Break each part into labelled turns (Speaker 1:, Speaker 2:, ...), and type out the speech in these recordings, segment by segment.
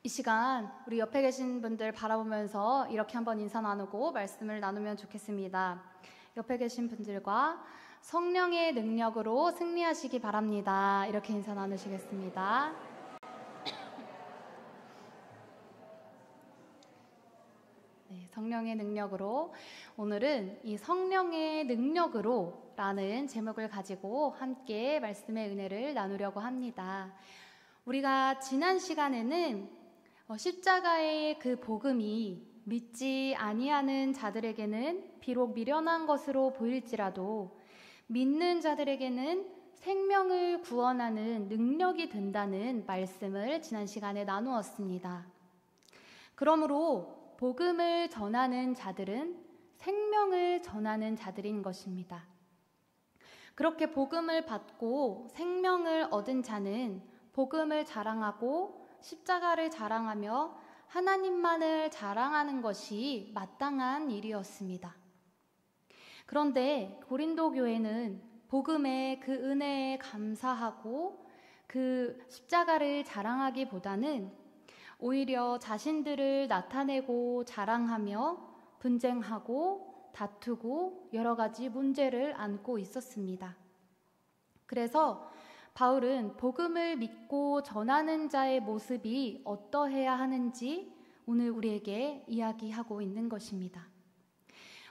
Speaker 1: 이 시간 우리 옆에 계신 분들 바라보면서 이렇게 한번 인사 나누고 말씀을 나누면 좋겠습니다. 옆에 계신 분들과 성령의 능력으로 승리하시기 바랍니다. 이렇게 인사 나누시겠습니다. 네, 성령의 능력으로, 오늘은 이 성령의 능력으로 라는 제목을 가지고 함께 말씀의 은혜를 나누려고 합니다. 우리가 지난 시간에는 십자가의 그 복음이 믿지 아니하는 자들에게는 비록 미련한 것으로 보일지라도 믿는 자들에게는 생명을 구원하는 능력이 된다는 말씀을 지난 시간에 나누었습니다. 그러므로 복음을 전하는 자들은 생명을 전하는 자들인 것입니다. 그렇게 복음을 받고 생명을 얻은 자는 복음을 자랑하고 십자가를 자랑하며 하나님만을 자랑하는 것이 마땅한 일이었습니다. 그런데 고린도 교회는 복음의 그 은혜에 감사하고 그 십자가를 자랑하기보다는 오히려 자신들을 나타내고 자랑하며 분쟁하고 다투고 여러 가지 문제를 안고 있었습니다. 그래서 바울은 복음을 믿고 전하는 자의 모습이 어떠해야 하는지 오늘 우리에게 이야기하고 있는 것입니다.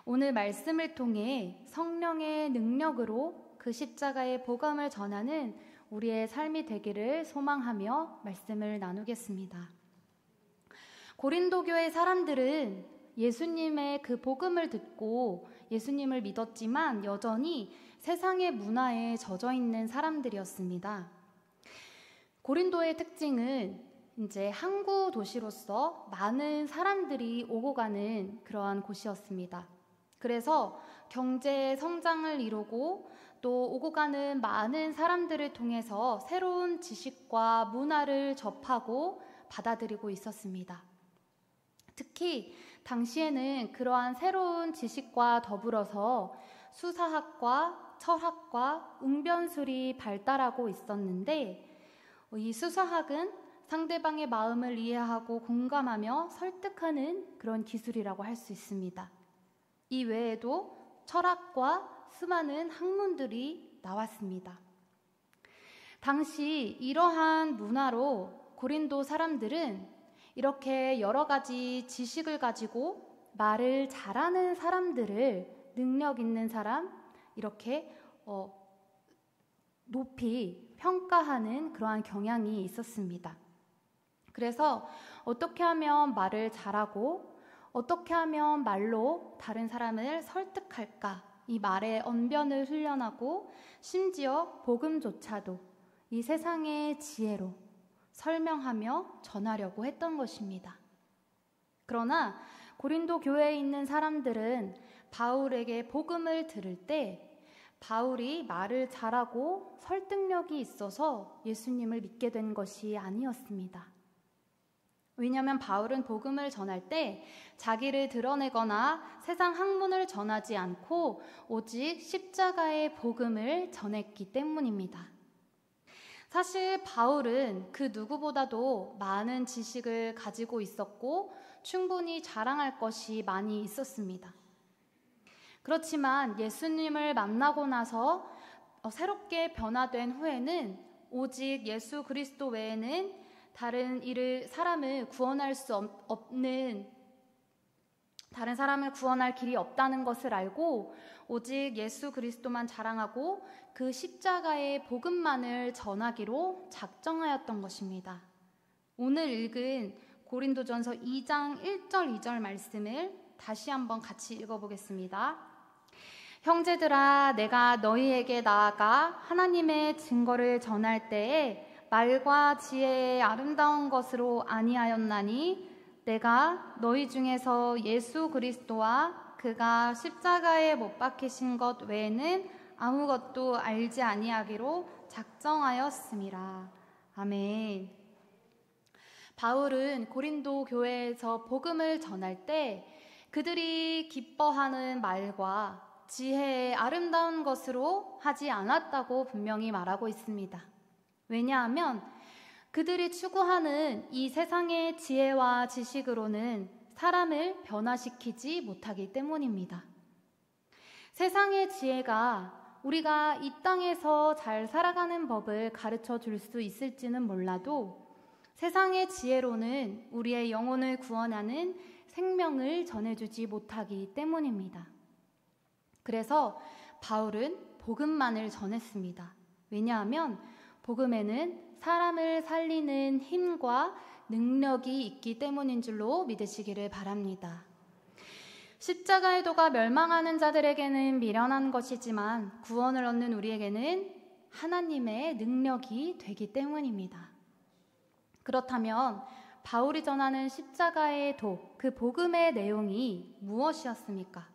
Speaker 1: 오늘 말씀을 통해 성령의 능력으로 그 십자가의 복음을 전하는 우리의 삶이 되기를 소망하며 말씀을 나누겠습니다. 고린도 교회 사람들은 예수님의 그 복음을 듣고 예수님을 믿었지만 여전히 세상의 문화에 젖어 있는 사람들이었습니다. 고린도의 특징은 이제 항구 도시로서 많은 사람들이 오고 가는 그러한 곳이었습니다. 그래서 경제 성장을 이루고 또 오고 가는 많은 사람들을 통해서 새로운 지식과 문화를 접하고 받아들이고 있었습니다. 특히 당시에는 그러한 새로운 지식과 더불어서 수사학과 철학과 웅변술이 발달하고 있었는데 이 수사학은 상대방의 마음을 이해하고 공감하며 설득하는 그런 기술이라고 할 수 있습니다. 이 외에도 철학과 수많은 학문들이 나왔습니다. 당시 이러한 문화로 고린도 사람들은 이렇게 여러 가지 지식을 가지고 말을 잘하는 사람들을 능력 있는 사람, 이렇게 높이 평가하는 그러한 경향이 있었습니다. 그래서 어떻게 하면 말을 잘하고 어떻게 하면 말로 다른 사람을 설득할까, 이 말의 언변을 훈련하고 심지어 복음조차도 이 세상의 지혜로 설명하며 전하려고 했던 것입니다. 그러나 고린도 교회에 있는 사람들은 바울에게 복음을 들을 때 바울이 말을 잘하고 설득력이 있어서 예수님을 믿게 된 것이 아니었습니다. 왜냐하면 바울은 복음을 전할 때 자기를 드러내거나 세상 학문을 전하지 않고 오직 십자가의 복음을 전했기 때문입니다. 사실 바울은 그 누구보다도 많은 지식을 가지고 있었고 충분히 자랑할 것이 많이 있었습니다. 그렇지만 예수님을 만나고 나서 새롭게 변화된 후에는 오직 예수 그리스도 외에는 다른 사람을 구원할 수 없는, 다른 사람을 구원할 길이 없다는 것을 알고 오직 예수 그리스도만 자랑하고 그 십자가의 복음만을 전하기로 작정하였던 것입니다. 오늘 읽은 고린도전서 2장 1절 2절 말씀을 다시 한번 같이 읽어보겠습니다. 형제들아, 내가 너희에게 나아가 하나님의 증거를 전할 때에 말과 지혜의 아름다운 것으로 아니하였나니 내가 너희 중에서 예수 그리스도와 그가 십자가에 못 박히신 것 외에는 아무것도 알지 아니하기로 작정하였음이라. 아멘. 바울은 고린도 교회에서 복음을 전할 때 그들이 기뻐하는 말과 지혜의 아름다운 것으로 하지 않았다고 분명히 말하고 있습니다. 왜냐하면 그들이 추구하는 이 세상의 지혜와 지식으로는 사람을 변화시키지 못하기 때문입니다. 세상의 지혜가 우리가 이 땅에서 잘 살아가는 법을 가르쳐 줄 수 있을지는 몰라도 세상의 지혜로는 우리의 영혼을 구원하는 생명을 전해주지 못하기 때문입니다. 그래서 바울은 복음만을 전했습니다. 왜냐하면 복음에는 사람을 살리는 힘과 능력이 있기 때문인 줄로 믿으시기를 바랍니다. 십자가의 도가 멸망하는 자들에게는 미련한 것이지만 구원을 얻는 우리에게는 하나님의 능력이 되기 때문입니다. 그렇다면 바울이 전하는 십자가의 도, 그 복음의 내용이 무엇이었습니까?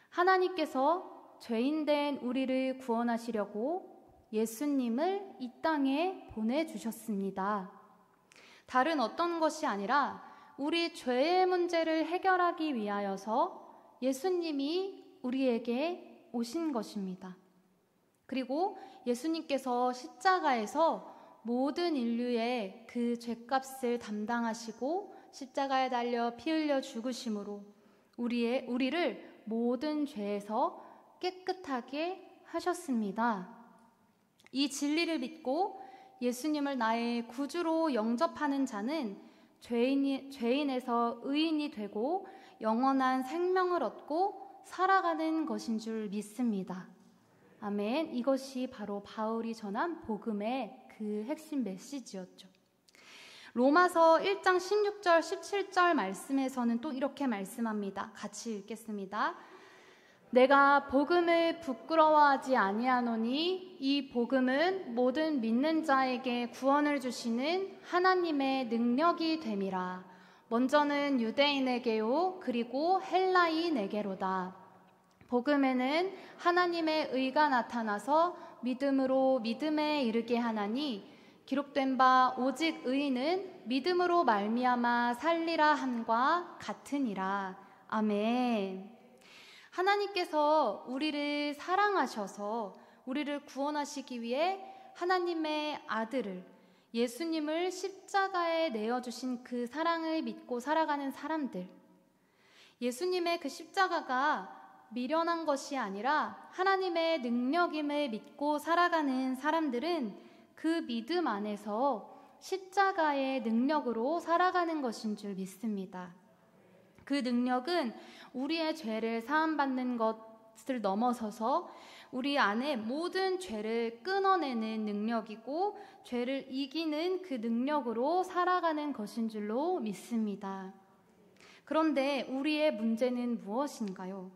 Speaker 1: 하나님께서 죄인된 우리를 구원하시려고 예수님을 이 땅에 보내주셨습니다. 다른 어떤 것이 아니라 우리 죄의 문제를 해결하기 위하여서 예수님이 우리에게 오신 것입니다. 그리고 예수님께서 십자가에서 모든 인류의 그 죄값을 담당하시고 십자가에 달려 피 흘려 죽으심으로 우리를 모든 죄에서 깨끗하게 하셨습니다. 이 진리를 믿고 예수님을 나의 구주로 영접하는 자는 죄인에서 의인이 되고 영원한 생명을 얻고 살아가는 것인 줄 믿습니다. 아멘. 이것이 바로 바울이 전한 복음의 그 핵심 메시지였죠. 로마서 1장 16절 17절 말씀에서는 또 이렇게 말씀합니다. 같이 읽겠습니다. 내가 복음을 부끄러워하지 아니하노니 이 복음은 모든 믿는 자에게 구원을 주시는 하나님의 능력이 됨이라. 먼저는 유대인에게요 그리고 헬라인에게로다. 복음에는 하나님의 의가 나타나서 믿음으로 믿음에 이르게 하나니 기록된 바 오직 의인은 믿음으로 말미암아 살리라 함과 같으니라. 아멘. 하나님께서 우리를 사랑하셔서 우리를 구원하시기 위해 하나님의 아들을 예수님을 십자가에 내어주신 그 사랑을 믿고 살아가는 사람들, 예수님의 그 십자가가 미련한 것이 아니라 하나님의 능력임을 믿고 살아가는 사람들은 그 믿음 안에서 십자가의 능력으로 살아가는 것인 줄 믿습니다. 그 능력은 우리의 죄를 사함받는 것을 넘어서서 우리 안에 모든 죄를 끊어내는 능력이고 죄를 이기는 그 능력으로 살아가는 것인 줄로 믿습니다. 그런데 우리의 문제는 무엇인가요?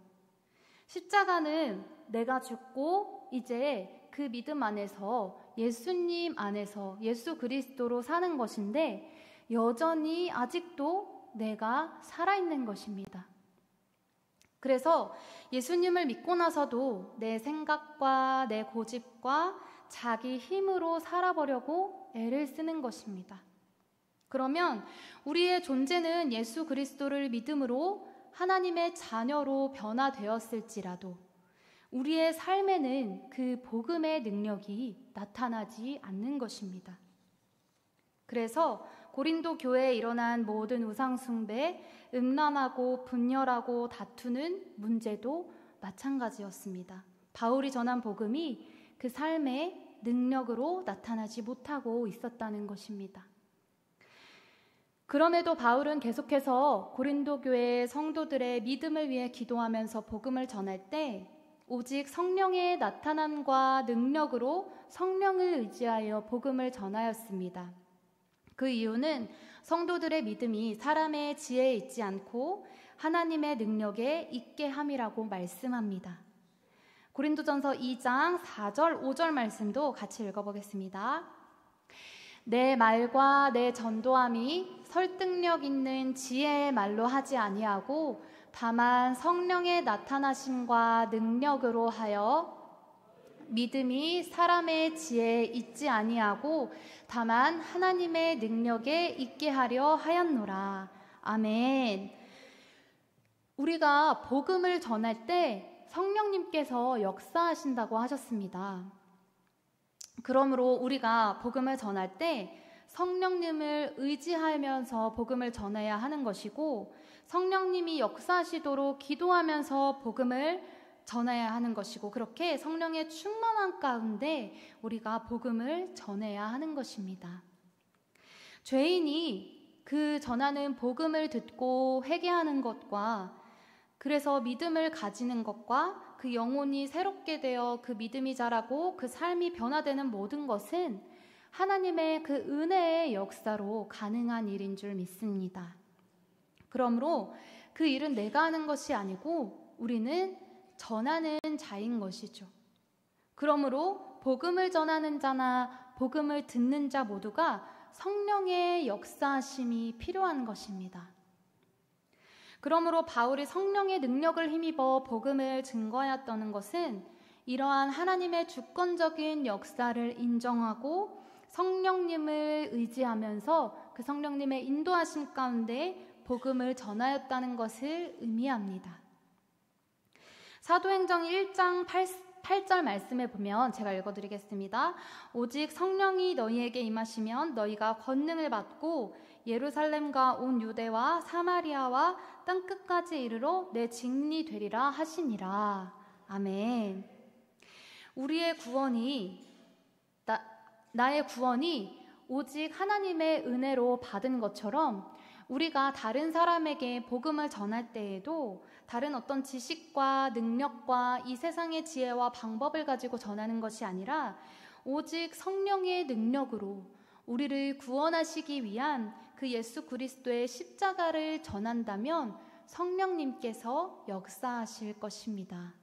Speaker 1: 십자가는 내가 죽고 이제 그 믿음 안에서 예수님 안에서 예수 그리스도로 사는 것인데 여전히 아직도 내가 살아있는 것입니다. 그래서 예수님을 믿고 나서도 내 생각과 내 고집과 자기 힘으로 살아보려고 애를 쓰는 것입니다. 그러면 우리의 존재는 예수 그리스도를 믿음으로 하나님의 자녀로 변화되었을지라도 우리의 삶에는 그 복음의 능력이 나타나지 않는 것입니다. 그래서 고린도 교회에 일어난 모든 우상숭배, 음란하고 분열하고 다투는 문제도 마찬가지였습니다. 바울이 전한 복음이 그 삶의 능력으로 나타나지 못하고 있었다는 것입니다. 그럼에도 바울은 계속해서 고린도 교회 성도들의 믿음을 위해 기도하면서 복음을 전할 때 오직 성령의 나타남과 능력으로 성령을 의지하여 복음을 전하였습니다. 그 이유는 성도들의 믿음이 사람의 지혜에 있지 않고 하나님의 능력에 있게 함이라고 말씀합니다. 고린도전서 2장 4절 5절 말씀도 같이 읽어보겠습니다. 내 말과 내 전도함이 설득력 있는 지혜의 말로 하지 아니하고 다만 성령의 나타나심과 능력으로 하여 믿음이 사람의 지혜에 있지 아니하고 다만 하나님의 능력에 있게 하려 하였노라. 아멘. 우리가 복음을 전할 때 성령님께서 역사하신다고 하셨습니다. 그러므로 우리가 복음을 전할 때 성령님을 의지하면서 복음을 전해야 하는 것이고, 성령님이 역사하시도록 기도하면서 복음을 전해야 하는 것이고, 그렇게 성령의 충만한 가운데 우리가 복음을 전해야 하는 것입니다. 죄인이 그 전하는 복음을 듣고 회개하는 것과, 그래서 믿음을 가지는 것과 그 영혼이 새롭게 되어 그 믿음이 자라고 그 삶이 변화되는 모든 것은 하나님의 그 은혜의 역사로 가능한 일인 줄 믿습니다. 그러므로 그 일은 내가 하는 것이 아니고 우리는 전하는 자인 것이죠. 그러므로 복음을 전하는 자나 복음을 듣는 자 모두가 성령의 역사하심이 필요한 것입니다. 그러므로 바울이 성령의 능력을 힘입어 복음을 증거하였다는 것은 이러한 하나님의 주권적인 역사를 인정하고 성령님을 의지하면서 그 성령님의 인도하심 가운데 복음을 전하였다는 것을 의미합니다. 사도행전 1장 8절 말씀에 보면 제가 읽어드리겠습니다. 오직 성령이 너희에게 임하시면 너희가 권능을 받고 예루살렘과 온 유대와 사마리아와 땅끝까지 이르러 내 증인이 되리라 하시니라. 아멘. 우리의 구원이 나의 구원이 오직 하나님의 은혜로 받은 것처럼 우리가 다른 사람에게 복음을 전할 때에도 다른 어떤 지식과 능력과 이 세상의 지혜와 방법을 가지고 전하는 것이 아니라 오직 성령의 능력으로 우리를 구원하시기 위한 그 예수 그리스도의 십자가를 전한다면 성령님께서 역사하실 것입니다.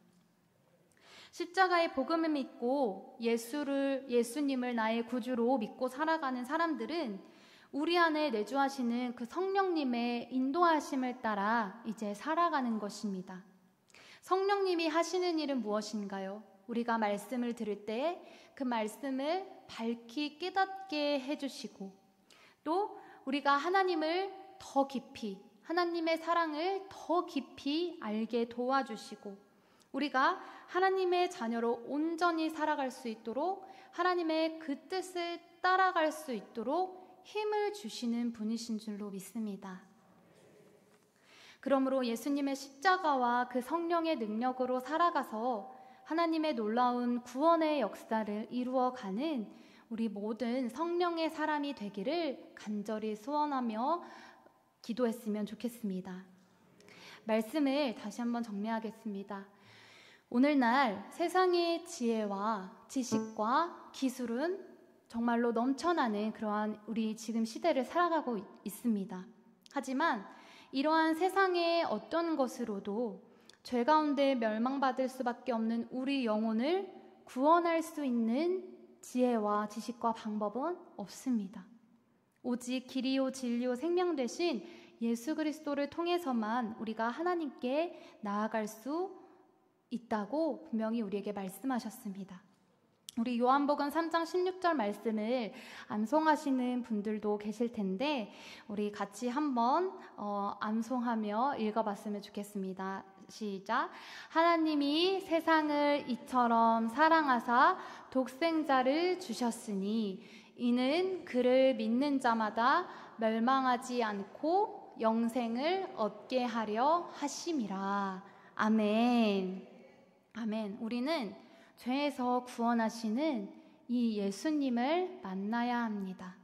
Speaker 1: 십자가의 복음을 믿고 예수님을 나의 구주로 믿고 살아가는 사람들은 우리 안에 내주하시는 그 성령님의 인도하심을 따라 이제 살아가는 것입니다. 성령님이 하시는 일은 무엇인가요? 우리가 말씀을 들을 때 그 말씀을 밝히 깨닫게 해주시고, 또 우리가 하나님을 더 깊이, 하나님의 사랑을 더 깊이 알게 도와주시고, 우리가 하나님의 자녀로 온전히 살아갈 수 있도록 하나님의 그 뜻을 따라갈 수 있도록 힘을 주시는 분이신 줄로 믿습니다. 그러므로 예수님의 십자가와 그 성령의 능력으로 살아가서 하나님의 놀라운 구원의 역사를 이루어가는 우리 모든 성령의 사람이 되기를 간절히 소원하며 기도했으면 좋겠습니다. 말씀을 다시 한번 정리하겠습니다. 오늘날 세상의 지혜와 지식과 기술은 정말로 넘쳐나는 그러한 우리 지금 시대를 살아가고 있습니다. 하지만 이러한 세상의 어떤 것으로도 죄 가운데 멸망받을 수밖에 없는 우리 영혼을 구원할 수 있는 지혜와 지식과 방법은 없습니다. 오직 길이요 진리요 생명 되신 예수 그리스도를 통해서만 우리가 하나님께 나아갈 수 있다고 분명히 우리에게 말씀하셨습니다. 우리 요한복음 3장 16절 말씀을 암송하시는 분들도 계실 텐데 우리 같이 한번 암송하며 읽어봤으면 좋겠습니다. 시작. 하나님이 세상을 이처럼 사랑하사 독생자를 주셨으니 이는 그를 믿는 자마다 멸망하지 않고 영생을 얻게 하려 하심이라. 아멘. 아멘. 우리는 죄에서 구원하시는 이 예수님을 만나야 합니다.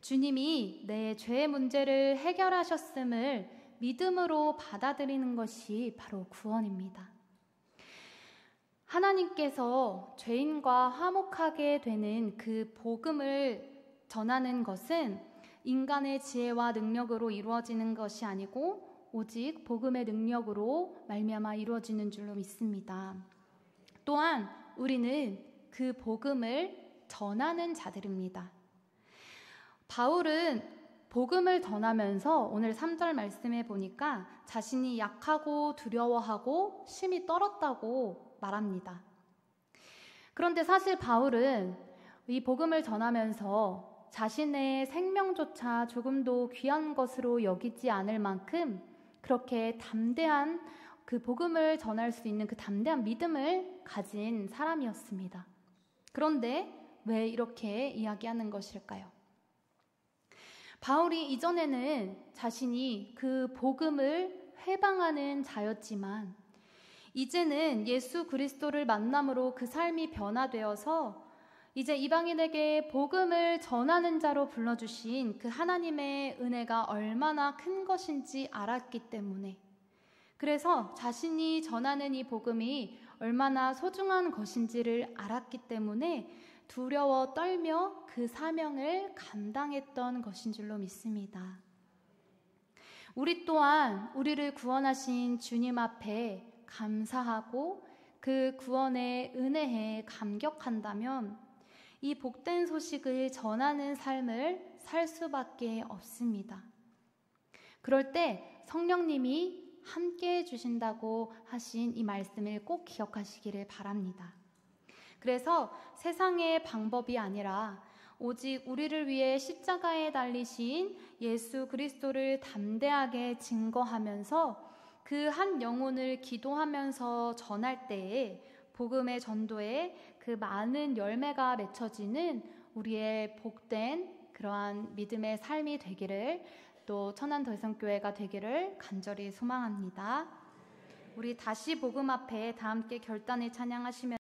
Speaker 1: 주님이 내 죄의 문제를 해결하셨음을 믿음으로 받아들이는 것이 바로 구원입니다. 하나님께서 죄인과 화목하게 되는 그 복음을 전하는 것은 인간의 지혜와 능력으로 이루어지는 것이 아니고 오직 복음의 능력으로 말미암아 이루어지는 줄로 믿습니다. 또한 우리는 그 복음을 전하는 자들입니다. 바울은 복음을 전하면서 오늘 3절 말씀에 보니까 자신이 약하고 두려워하고 심히 떨었다고 말합니다. 그런데 사실 바울은 이 복음을 전하면서 자신의 생명조차 조금도 귀한 것으로 여기지 않을 만큼 그렇게 담대한 그 복음을 전할 수 있는 그 담대한 믿음을 가진 사람이었습니다. 그런데 왜 이렇게 이야기하는 것일까요? 바울이 이전에는 자신이 그 복음을 회방하는 자였지만 이제는 예수 그리스도를 만남으로 그 삶이 변화되어서 이제 이방인에게 복음을 전하는 자로 불러주신 그 하나님의 은혜가 얼마나 큰 것인지 알았기 때문에, 그래서 자신이 전하는 이 복음이 얼마나 소중한 것인지를 알았기 때문에 두려워 떨며 그 사명을 감당했던 것인 줄로 믿습니다. 우리 또한 우리를 구원하신 주님 앞에 감사하고 그 구원의 은혜에 감격한다면 이 복된 소식을 전하는 삶을 살 수밖에 없습니다. 그럴 때 성령님이 함께 해주신다고 하신 이 말씀을 꼭 기억하시기를 바랍니다. 그래서 세상의 방법이 아니라 오직 우리를 위해 십자가에 달리신 예수 그리스도를 담대하게 증거하면서 그 한 영혼을 기도하면서 전할 때에 복음의 전도에 그 많은 열매가 맺혀지는 우리의 복된 그러한 믿음의 삶이 되기를, 또 천안더성교회가 되기를 간절히 소망합니다. 우리 다시 복음 앞에 다 함께 결단을 찬양하시면